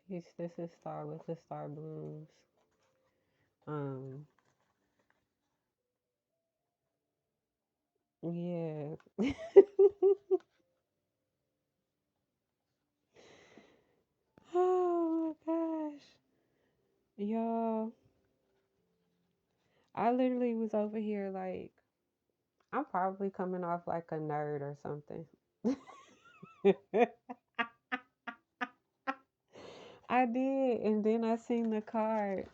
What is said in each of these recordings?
This is Star with the Star Blooms. Um, yeah. Oh my gosh. Y'all, I literally was over here like, I'm probably coming off like a nerd or something. I did, and then I seen the card.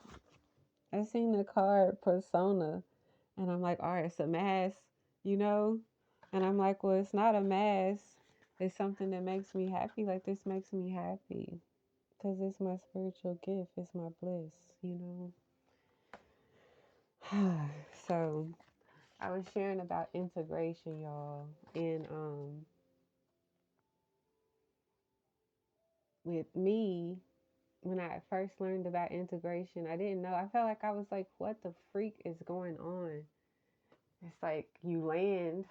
I seen the card persona, and I'm like, all right, it's a mask, you know? And I'm like, well, it's not a mask. It's something that makes me happy. Like, this makes me happy because it's my spiritual gift. It's my bliss, you know? So, I was sharing about integration, y'all. And with me, when I first learned about integration, I didn't know. I felt like I was like, what the freak is going on? It's like you land.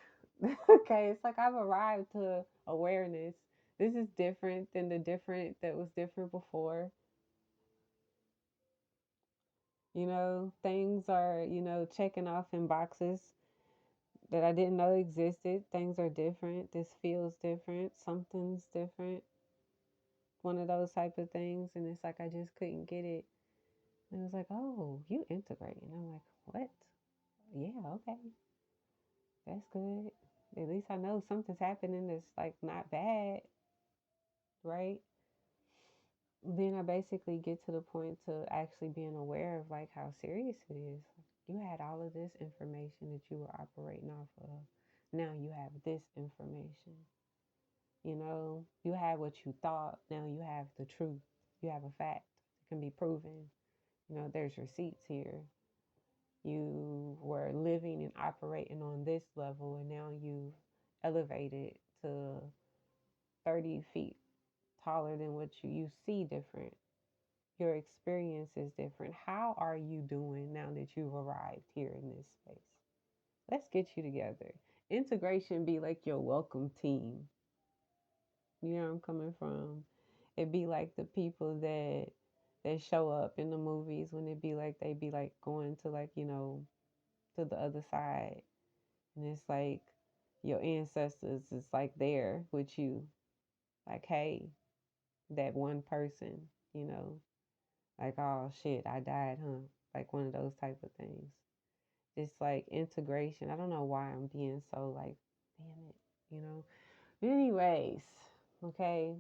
Okay, it's like I've arrived to awareness. This is different than the different that was different before. You know, things are, checking off in boxes that I didn't know existed. Things are different. This feels different. Something's different. One of those type of things. And it's like I just couldn't get it. And it was like, oh, you integrate. And I'm like, what? Yeah, okay. That's good. At least I know something's happening that's like not bad, right? Then I basically get to the point to actually being aware of like how serious it is. You had all of this information that you were operating off of. Now you have this information. You had what you thought. Now you have the truth. You have a fact. It can be proven. There's receipts here. You were living and operating on this level, and now you've elevated to 30 feet taller than what you see different. Your experience is different. How are you doing now that you've arrived here in this space? Let's get you together. Integration be like your welcome team. You know where I'm coming from? It be like the people that show up in the movies when it be like they be like going to like, to the other side. And it's like your ancestors is like there with you. Like, hey, that one person, you know, like, oh shit, I died, huh? Like one of those type of things. It's like integration. I don't know why I'm being so like, damn it, you know. But anyways, okay,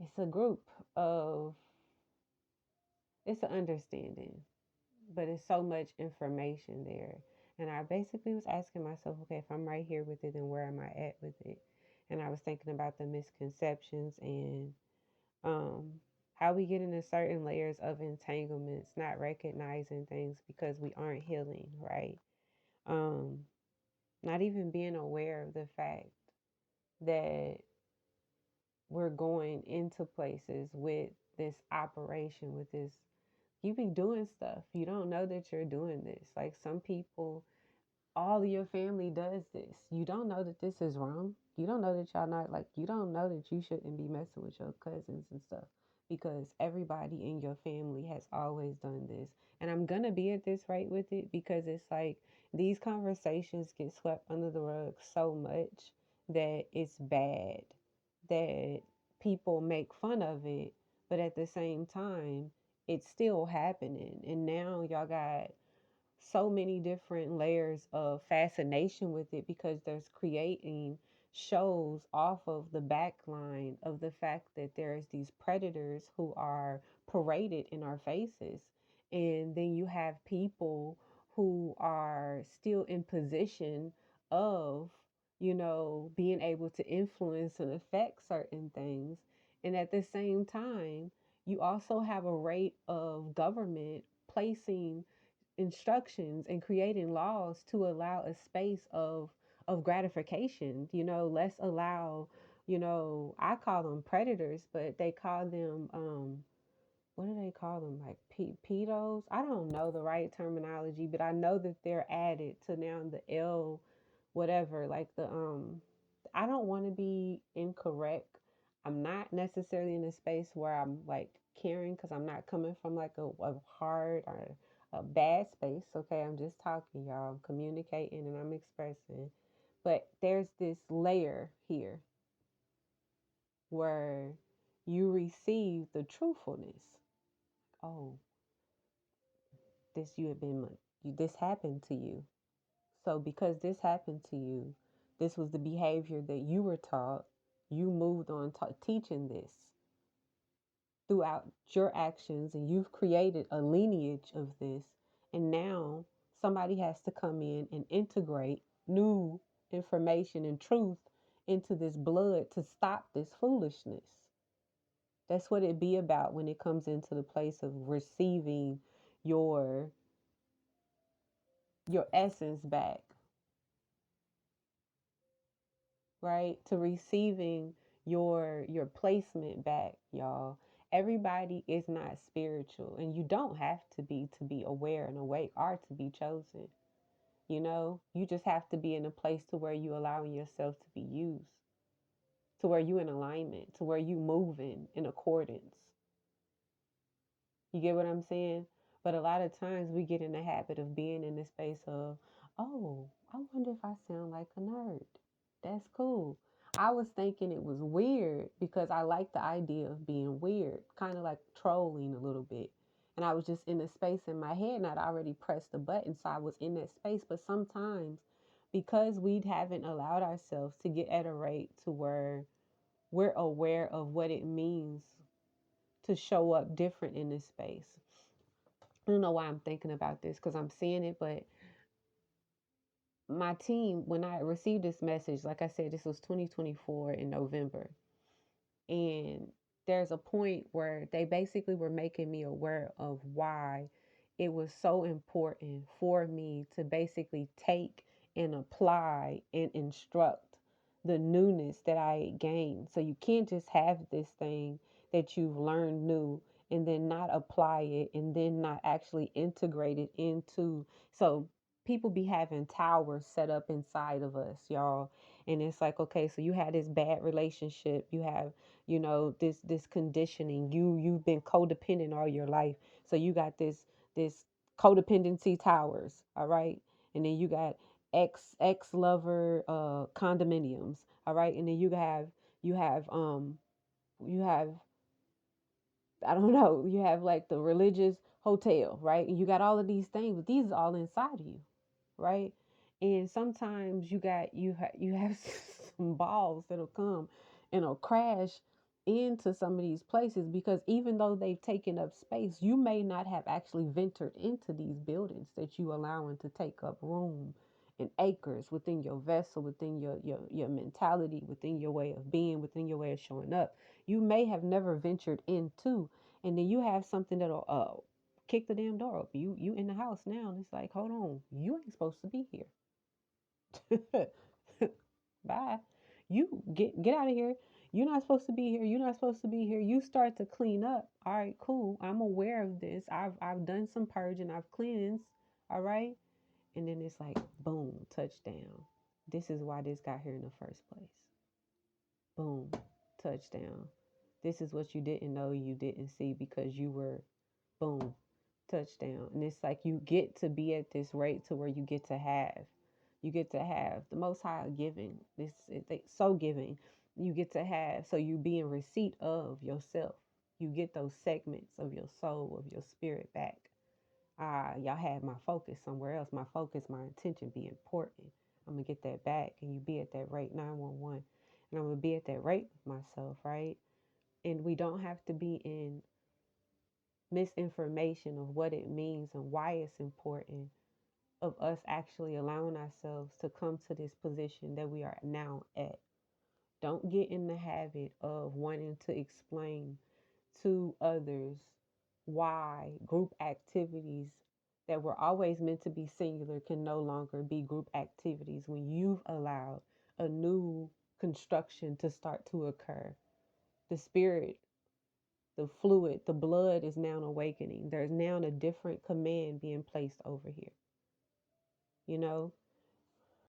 it's a group of, it's an understanding, but it's so much information there. And I basically was asking myself, okay, if I'm right here with it, then where am I at with it? And I was thinking about the misconceptions and um, how we get into certain layers of entanglements, not recognizing things because we aren't healing, right? Um, Not even being aware of the fact that we're going into places with this operation, with this. You be doing stuff. You don't know that you're doing this. Like some people, all of your family does this. You don't know that this is wrong. You don't know that y'all not like, you don't know that you shouldn't be messing with your cousins and stuff because everybody in your family has always done this. And I'm gonna be at this rate with it because it's like these conversations get swept under the rug so much that it's bad, that people make fun of it, but at the same time, it's still happening. And now y'all got so many different layers of fascination with it because there's creating shows off of the backline of the fact that there's these predators who are paraded in our faces. And then you have people who are still in position of, being able to influence and affect certain things. And at the same time, you also have a rate of government placing instructions and creating laws to allow a space of gratification. Let's allow, I call them predators, but they call them what do they call them, like pedos? I don't know the right terminology, but I know that they're added to now the L whatever, like the I don't want to be incorrect. I'm not necessarily in a space where I'm like caring because I'm not coming from like a hard or a bad space. Okay, I'm just talking, y'all. I'm communicating and I'm expressing. But there's this layer here where you receive the truthfulness. Oh, this happened to you. So because this happened to you, this was the behavior that you were taught. You moved on teaching this throughout your actions, and you've created a lineage of this. And now somebody has to come in and integrate new information and truth into this blood to stop this foolishness. That's what it be about when it comes into the place of receiving your your essence back, right? To receiving your placement back, y'all. Everybody is not spiritual, and you don't have to be aware and awake or to be chosen. You know, you just have to be in a place to where you allowing yourself to be used, to where you in alignment, to where you moving in accordance. You get what I'm saying? But a lot of times we get in the habit of being in the space of, oh, I wonder if I sound like a nerd. That's cool. I was thinking it was weird because I like the idea of being weird, kind of like trolling a little bit. And I was just in a space in my head and I'd already pressed the button. So I was in that space. But sometimes because we haven't allowed ourselves to get at a rate to where we're aware of what it means to show up different in this space. I don't know why I'm thinking about this because I'm seeing it, but my team, when I received this message, like I said, this was 2024 in November. And there's a point where they basically were making me aware of why it was so important for me to basically take and apply and instruct the newness that I gained. So you can't just have this thing that you've learned new and then not apply it and then not actually integrate it into. So people be having towers set up inside of us, y'all. And it's like, okay, so you had this bad relationship, you have, you know, this conditioning, you've been codependent all your life, so you got this codependency towers, all right. And then you got ex lover condominiums, all right. And then you have you have, I don't know, you have like the religious hotel, right? And you got all of these things, but these are all inside of you, right? And sometimes you have some balls that'll come and will crash into some of these places because even though they've taken up space, you may not have actually ventured into these buildings that you allowing to take up room and acres within your vessel, within your mentality, within your way of being, within your way of showing up. You may have never ventured into, and then you have something that'll kick the damn door open. You in the house now, and it's like, hold on, you ain't supposed to be here. Bye. You get out of here. You're not supposed to be here. You're not supposed to be here. You start to clean up. All right, cool. I'm aware of this. I've done some purging. I've cleansed. All right. And then it's like, boom, touchdown. This is why this got here in the first place. Boom, touchdown. This is what you didn't know, you didn't see because you were, boom, touchdown. And it's like you get to be at this rate to where you get to have the most high giving. So giving. You get to have, so you be in receipt of yourself. You get those segments of your soul, of your spirit back. Y'all had my focus somewhere else. My focus, my intention be important. I'm gonna get that back, and you be at that rate 911, and I'm gonna be at that rate with myself, right? And we don't have to be in misinformation of what it means and why it's important of us actually allowing ourselves to come to this position that we are now at. Don't get in the habit of wanting to explain to others why group activities that were always meant to be singular can no longer be group activities when you've allowed a new construction to start to occur. The spirit, the fluid, the blood is now awakening. There's now a different command being placed over here, you know?